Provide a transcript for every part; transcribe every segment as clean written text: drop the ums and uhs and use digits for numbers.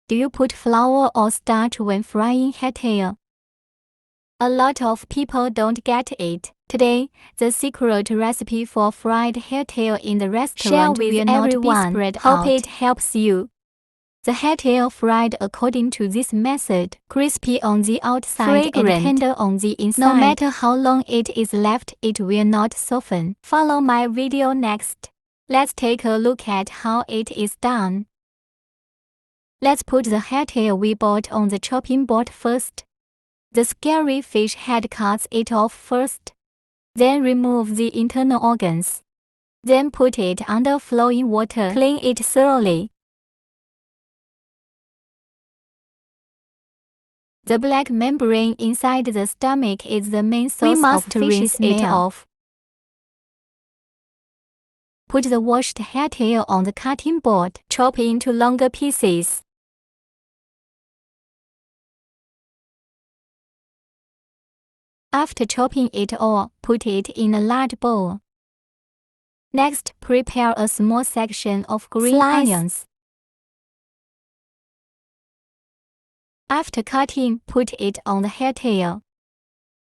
Do you put flour or starch when frying hairtail? A lot of people don't get it. Today, the secret recipe for fried hairtail in the restaurant will not be spread out. Hope it helps you. The hairtail fried according to this method, crispy on the outside and tender on the inside. No matter how long it is left, it will not soften. Follow my video next. Let's take a look at how it is done. Let's put the hairtail we bought on the chopping board first. The scary fish head cuts it off first. Then remove the internal organs. Then put it under flowing water. Clean it thoroughly. The black membrane inside the stomach is the main source of fish smell. It off. Put the washed hairtail on the cutting board. Chop into longer pieces. After chopping it all, put it in a large bowl. Next, prepare a small section of green onions. After cutting, put it on the hairtail.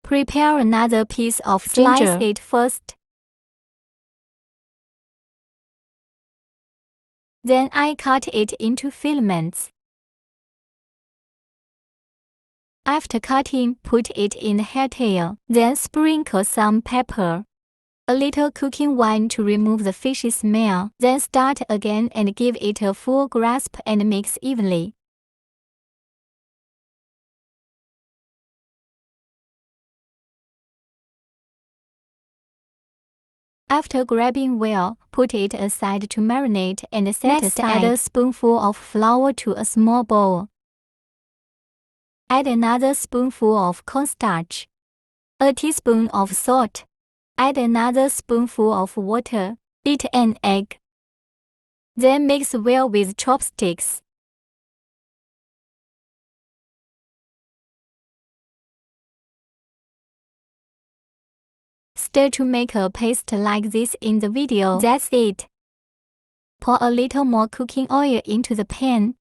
Prepare another piece of ginger. Slice it first. Then I cut it into filaments. After cutting, put it in the hairtail. Then sprinkle some pepper, a little cooking wine to remove the fishy smell. Then start again and give it a full grasp and mix evenly. After grabbing well, put it aside to marinate and set aside. Add a spoonful of flour to a small bowl. Add another spoonful of cornstarch, a teaspoon of salt. Add another spoonful of water. Beat an egg. Then mix well with chopsticks. Stir to make a paste like this in the video. That's it. Pour a little more cooking oil into the pan.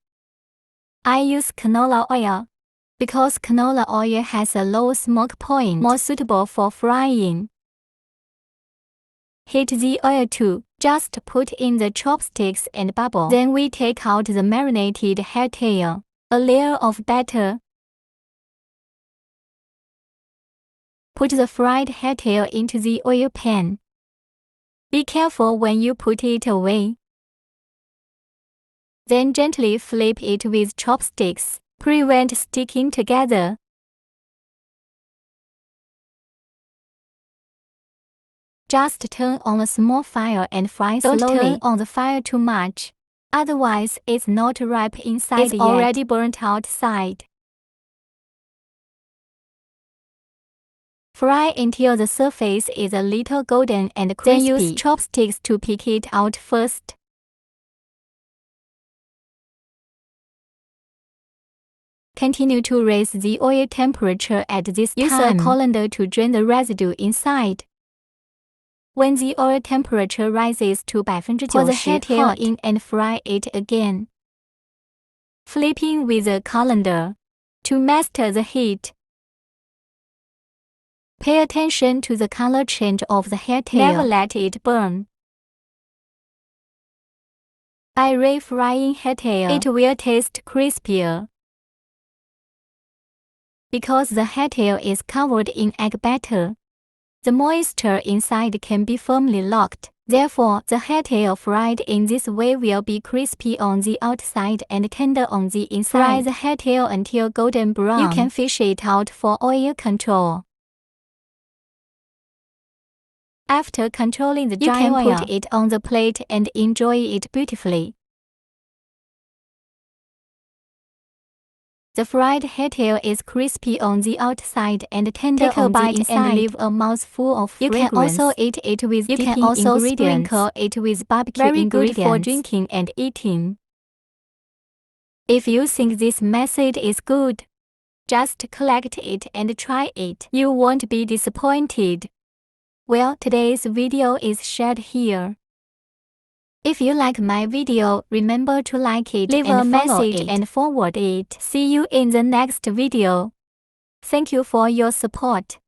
I use canola oil because canola oil has a low smoke point, more suitable for frying. Heat the oil too. Just put in the chopsticks and bubble. Then we take out the marinated hairtail. A layer of batter. Put the fried hairtail into the oil pan. Be careful when you put it away. Then gently flip it with chopsticks. Prevent sticking together. Just turn on a small fire and fry slowly. Don't turn on the fire too much. Otherwise, it's not ripe inside yet. It's already burnt outside. Fry until the surface is a little golden and crispy. Then use chopsticks to pick it out first. Continue to raise the oil temperature at this time. Use a colander to drain the residue inside. When the oil temperature rises to 90%, pour the hairtail in and fry it again. Flipping with a colander to master the heat. Pay attention to the color change of the hairtail. Never let it burn. By refrying hairtail, it will taste crispier. Because the hairtail is covered in egg batter, the moisture inside can be firmly locked. Therefore, the hairtail fried in this way will be crispy on the outside and tender on the inside. Fry the hairtail until golden brown. You can fish it out for oil control. After controlling the dry oil, you can put it on the plate and enjoy it beautifully. The fried hairtail is crispy on the outside and tender on the inside. Take a bite and leave a mouthful of fragrance. You can also eat it with dipping ingredients. You can also sprinkle it with barbecue ingredients. Very good for drinking and eating. If you think this method is good, just collect it and try it. You won't be disappointed. Well, today's video is shared here. If you like my video, remember to like it, leave a message and forward it. See you in the next video. Thank you for your support.